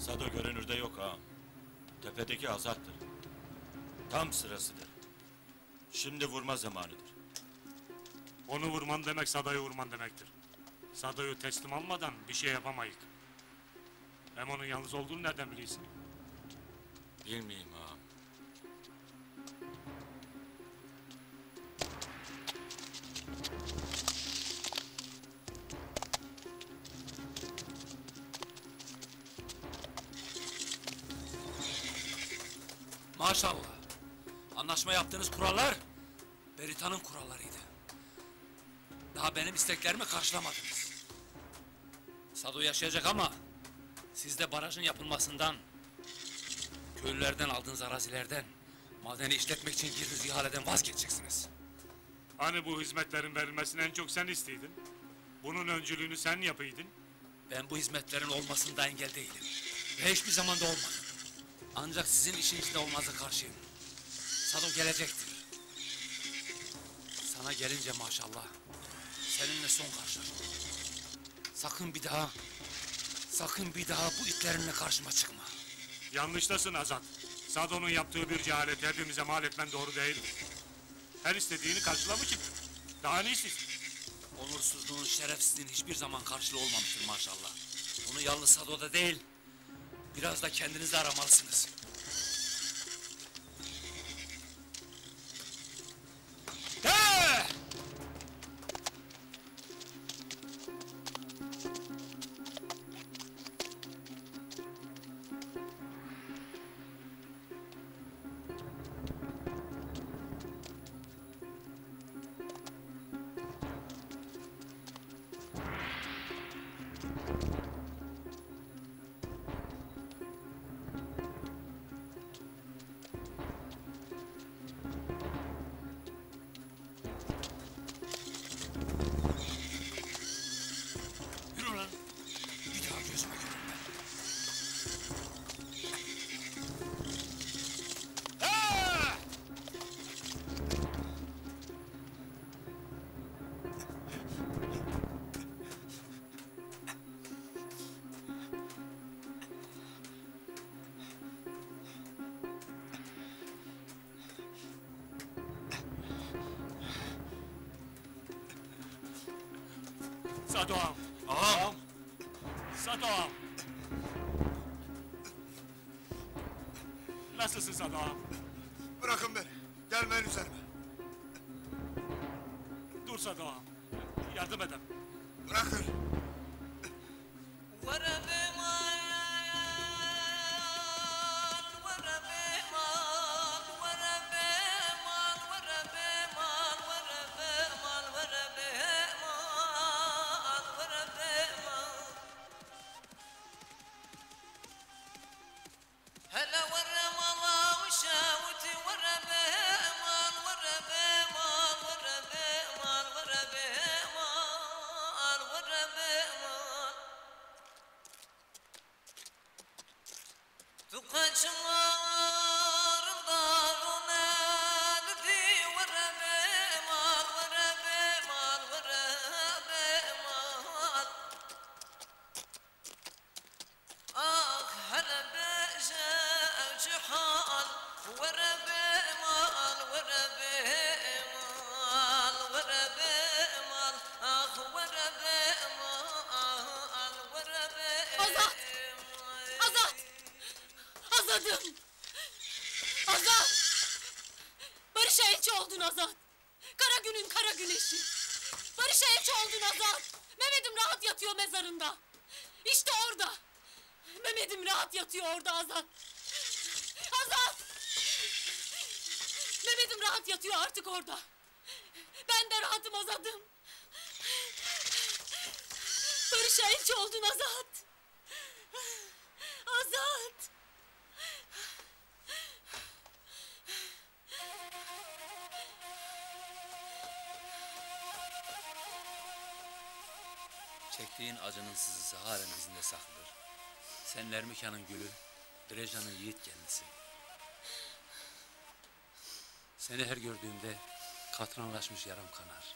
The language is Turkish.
Sado görünürde yok ağam. Tepedeki Azat'tır. Tam sırasıdır. Şimdi vurma zamanıdır. Onu vurman demek Sado'yu vurman demektir. Sado'yu teslim almadan bir şey yapamayız. Hem onun yalnız olduğunu nereden biliyorsun? Bilmeyeyim ağam. Maşallah. Anlaşma yaptığınız kurallar Berita'nın kurallarıydı. Daha benim isteklerimi karşılamadınız. Sado yaşayacak ama siz de barajın yapılmasından, köylülerden aldığınız arazilerden, madeni işletmek için girdiğiniz ihaleden vazgeçeceksiniz. Hani bu hizmetlerin verilmesini en çok sen isteydin? Bunun öncülüğünü sen yapıydın? Ben bu hizmetlerin olmasında engel değilim. Ve hiçbir zaman da olmadım. Ancak sizin işin içinde olmazsa karşıyım. Sado gelecektir. Sana gelince maşallah, seninle son karşılaşma. Sakın bir daha bu itlerinle karşıma çıkma. Yanlıştasın Azat. Sado'nun yaptığı bir cehaleti hepimize mal etmen doğru değildir. Her istediğini karşılamışım. Daha ne istiyorsun? Onursuzluğun, şerefsizliğin hiçbir zaman karşılığı olmamıştır maşallah. Bunu yalnız Sado'da değil, biraz da kendinizde aramalısınız. Yürü lan! Bir daha gözüme görünme. Sado ağam! Ağam! Sado ağam! Nasılsın Sado ağam? Bırakın beni. Gelmeyin üzerime. Dur Sado ağam. Yardım edem. Bırakın. Azat! Azat! Azadım! Azat! Barış'a elçi oldun Azat! Kara günün kara güneşi! Barış'a elçi oldun Azat! Mehmet'im rahat yatıyor mezarında! İşte orada! Mehmet'im rahat yatıyor orada Azat! Azat! Mehmet'im rahat yatıyor artık orada! Ben de rahatım Azat'ım! Barış'a elçi oldun Azat! Azat! Çektiğin acının sızısı halen izinde saklıdır. Sen Lermikan'ın gülü, Brejan'ın yiğit kendisi. Seni her gördüğümde katranlaşmış yaram kanar.